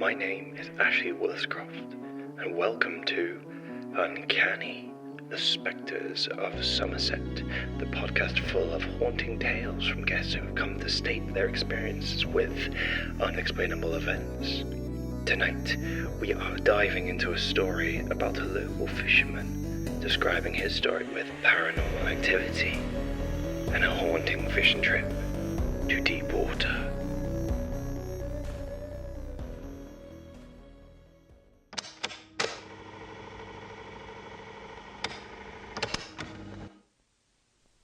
My name is Ashley Williscroft, and welcome to Uncanny, the Spectres of Somerset, the podcast full of haunting tales from guests who have come to state their experiences with unexplainable events. Tonight, we are diving into a story about a local fisherman, describing his story with paranormal activity and a haunting fishing trip to deep water.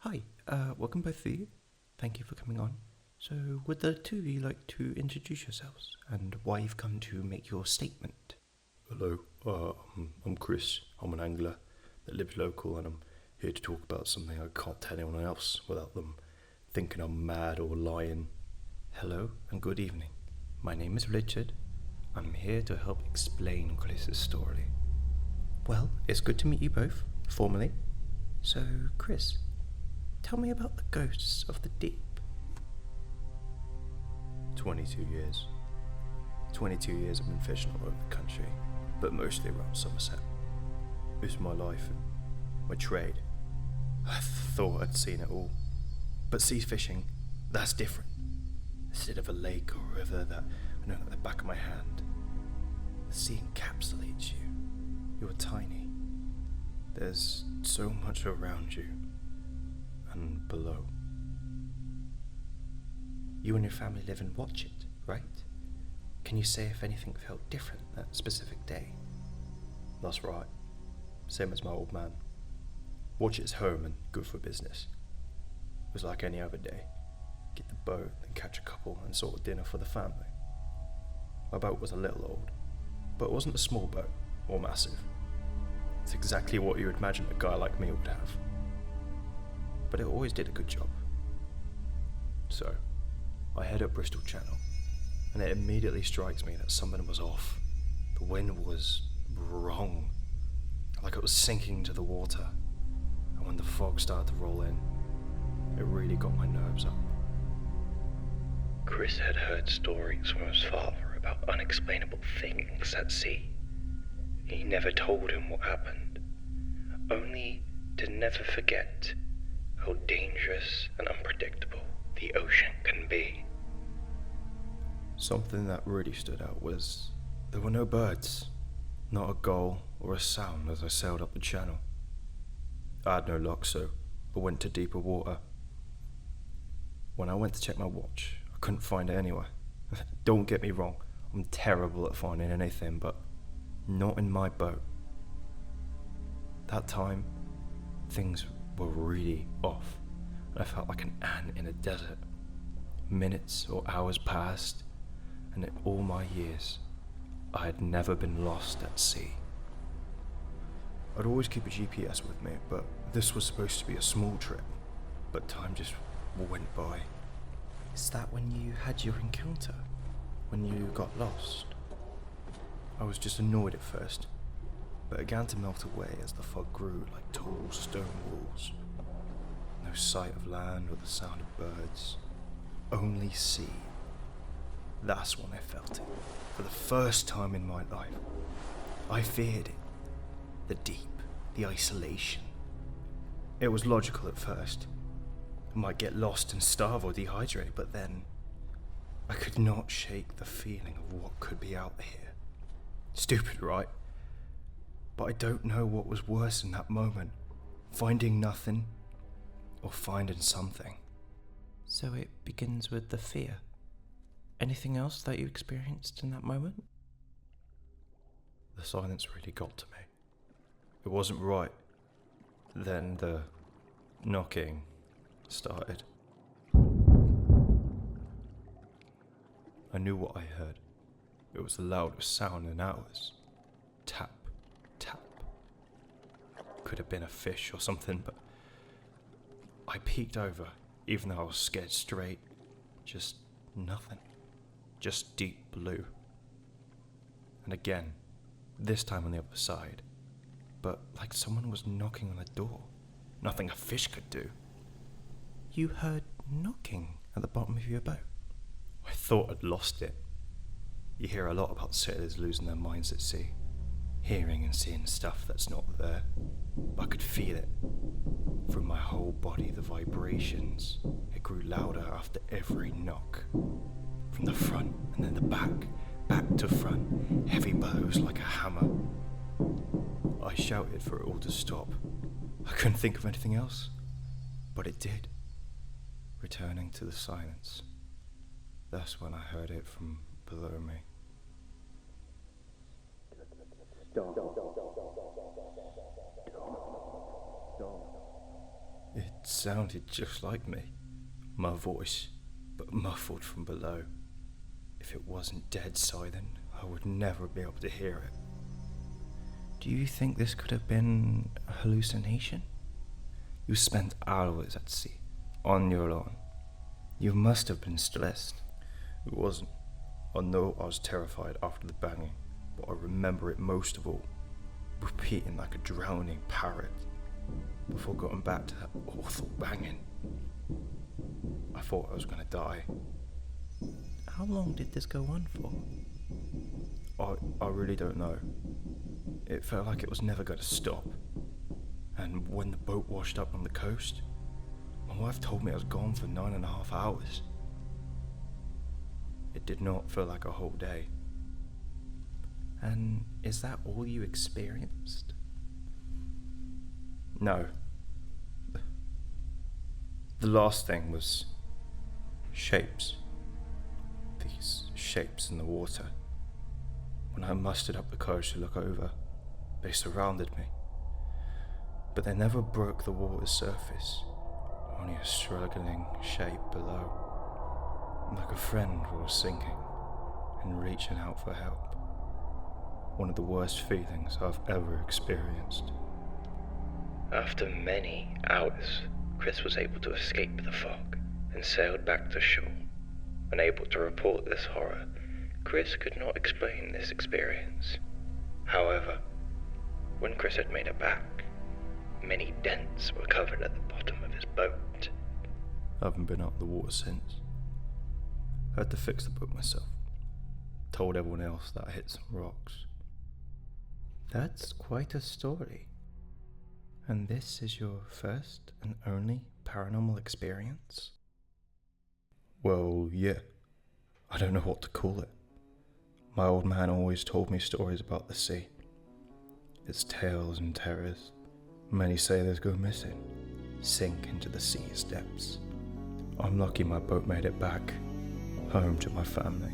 Hi, welcome both of you. Thank you for coming on. So, would the two of you like to introduce yourselves and why you've come to make your statement? Hello, I'm Chris. I'm an angler that lives local, and I'm here to talk about something I can't tell anyone else without them thinking I'm mad or lying. Hello and good evening. My name is Richard. I'm here to help explain Chris's story. Well, it's good to meet you both, formally. So, Chris, tell me about the ghosts of the deep. 22 years. 22 years I've been fishing all over the country, but mostly around Somerset. This is my life and my trade. I thought I'd seen it all. But sea fishing, that's different. Instead of a lake or river that I know at the back of my hand, the sea encapsulates you. You're tiny. There's so much around you and below. You and your family live and watch it, right? Can you say if anything felt different that specific day? That's right. Same as my old man. Watch it as home and good for business. It was like any other day. Get the boat, then catch a couple and sort of dinner for the family. My boat was a little old, but it wasn't a small boat or massive. It's exactly what you would imagine a guy like me would have. But it always did a good job. So, I head up Bristol Channel, and it immediately strikes me that something was off. The wind was wrong, like it was sinking into the water. And when the fog started to roll in, it really got my nerves up. Chris had heard stories from his father about unexplainable things at sea. He never told him what happened, only to never forget how dangerous and unpredictable the ocean can be. Something that really stood out was there were no birds, not a gull or a sound as I sailed up the channel. I had no luck, so I went to deeper water. When I went to check my watch, I couldn't find it anywhere. Don't get me wrong, I'm terrible at finding anything, but not in my boat. That time, things were really off, and I felt like an ant in a desert. Minutes or hours passed, and in all my years, I had never been lost at sea. I'd always keep a GPS with me, but this was supposed to be a small trip, but time just went by. Is that when you had your encounter? When you got lost? I was just annoyed at first, but it began to melt away as the fog grew like tall stone walls. No sight of land or the sound of birds, only sea. That's when I felt it, for the first time in my life. I feared it. The deep, the isolation. It was logical at first. I might get lost and starve or dehydrate, but then I could not shake the feeling of what could be out here. Stupid, right? But I don't know what was worse in that moment, finding nothing or finding something. So it begins with the fear. Anything else that you experienced in that moment? The silence really got to me. It wasn't right. Then the knocking started. I knew what I heard. It was the loudest sound in hours. Tap, tap. Could have been a fish or something, but I peeked over, even though I was scared straight. Just nothing. Just deep blue. And again, this time on the other side. But like someone was knocking on a door. Nothing a fish could do. You heard knocking at the bottom of your boat? I thought I'd lost it. You hear a lot about sailors losing their minds at sea, hearing and seeing stuff that's not there. I could feel it. Through my whole body, the vibrations. It grew louder after every knock. From the front and then the back to front, heavy blows like a hammer. I shouted for it all to stop. I couldn't think of anything else, but it did. Returning to the silence. That's when I heard it from below me. It sounded just like me. My voice, but muffled from below. If it wasn't dead silent, I would never be able to hear it. Do you think this could have been a hallucination? You spent hours at sea, on your own. You must have been stressed. It wasn't. I know I was terrified after the banging, but I remember it most of all, repeating like a drowning parrot, before going back to that awful banging. I thought I was going to die. How long did this go on for? I really don't know. It felt like it was never going to stop. And when the boat washed up on the coast, my wife told me I was gone for 9.5 hours. It did not feel like a whole day. And is that all you experienced? No. The last thing was shapes. These shapes in the water. When I mustered up the courage to look over, they surrounded me. But they never broke the water's surface, only a struggling shape below. Like a friend who was sinking and reaching out for help. One of the worst feelings I've ever experienced. After many hours, Chris was able to escape the fog and sailed back to shore. Unable to report this horror, Chris could not explain this experience. However, when Chris had made it back, many dents were covered at the bottom of his boat. I haven't been out the water since. I had to fix the boat myself. Told everyone else that I hit some rocks. That's quite a story. And this is your first and only paranormal experience? Well, yeah. I don't know what to call it. My old man always told me stories about the sea. Its tales and terrors. Many sailors go missing, sink into the sea's depths. I'm lucky my boat made it back, home to my family.